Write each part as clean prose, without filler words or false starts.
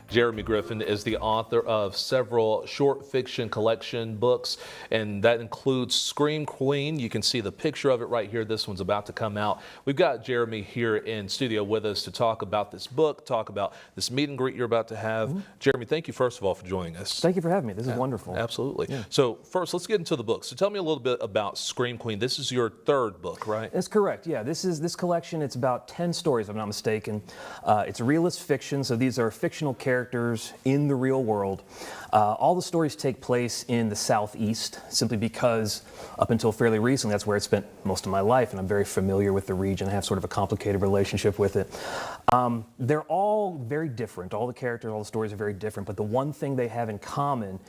Jeremy Griffin is the author of several short fiction collection books, and that includes Scream Queen. You can see the picture of it right here. This one's about to come out. We've got Jeremy here in studio with us to talk about this book, talk about this meet and greet you're about to have. Jeremy, thank you first of all for joining us. Thank you for having me. This is wonderful. Absolutely. Yeah. So first, let's get into the book. So tell me a little bit about Scream Queen. This is your third book, right? That's correct. Yeah, this collection. It's about 10 stories, if I'm not mistaken. It's realist fiction, so these are fictional characters in the real world. All the stories take place in the Southeast, simply because up until fairly recently, that's where I spent most of my life, and I'm very familiar with the region. I have sort of a complicated relationship with it. They're all very different. All the characters, all the stories are very different, but the one thing they have in common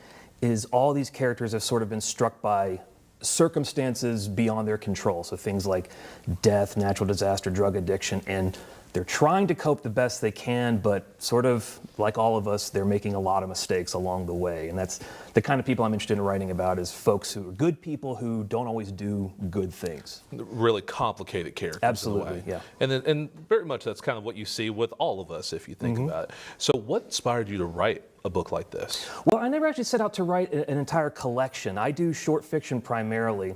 is all these characters have sort of been struck by circumstances beyond their control. So things like death, natural disaster, drug addiction, and they're trying to cope the best they can, but sort of like all of us, they're making a lot of mistakes along the way. And that's the kind of people I'm interested in writing about, is folks who are good people who don't always do good things. Really complicated characters. Absolutely, yeah. And very much that's kind of what you see with all of us, if you think about it. So what inspired you to write a book like this? Well, I never actually set out to write an entire collection. I do short fiction primarily,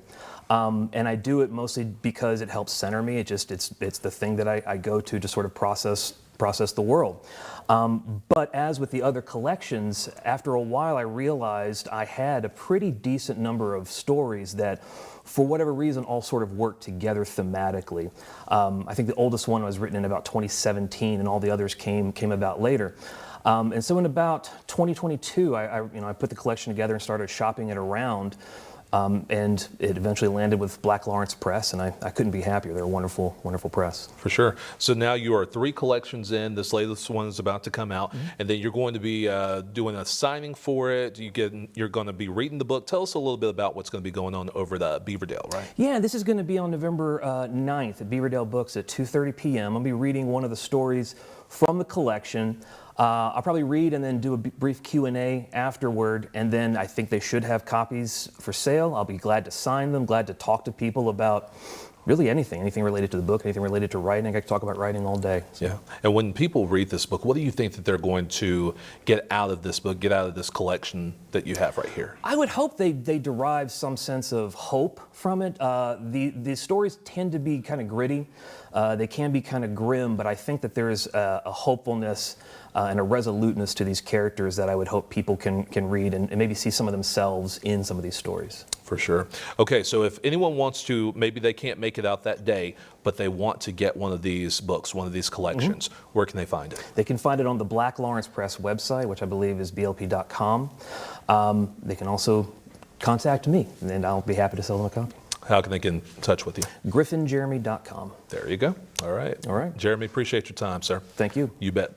and I do it mostly because it helps center me. It's the thing that I go to sort of process the world. But as with the other collections, after a while I realized I had a pretty decent number of stories that, for whatever reason, all sort of worked together thematically. I think the oldest one was written in about 2017, and all the others came about later. And so in about 2022, I put the collection together and started shopping it around, and it eventually landed with Black Lawrence Press, and I couldn't be happier. They're a wonderful, wonderful press. For sure. So now you are 3 collections in. This latest one is about to come out, and then you're going to be doing a signing for it. You're going to be reading the book. Tell us a little bit about what's going to be going on over at Beaverdale, right? Yeah, this is going to be on November 9th at Beaverdale Books at 2:30 p.m. I'll be reading one of the stories from the collection. I'll probably read and then do a brief Q&A afterward, and then I think they should have copies for sale. I'll be glad to sign them, glad to talk to people about really anything related to the book, anything related to writing. I could talk about writing all day. So. Yeah. And when people read this book, what do you think that they're going to get out of this book, get out of this collection that you have right here? I would hope they derive some sense of hope from it. The stories tend to be kind of gritty. They can be kind of grim, but I think that there is a hopefulness and a resoluteness to these characters that I would hope people can read and maybe see some of themselves in some of these stories. For sure. Okay, so if anyone wants to, maybe they can't make it out that day, but they want to get one of these books, one of these collections, where can they find it? They can find it on the Black Lawrence Press website, which I believe is blp.com. They can also contact me, and I'll be happy to sell them a copy. How can they get in touch with you? GriffinJeremy.com. There you go. All right. All right. Jeremy, appreciate your time, sir. Thank you. You bet.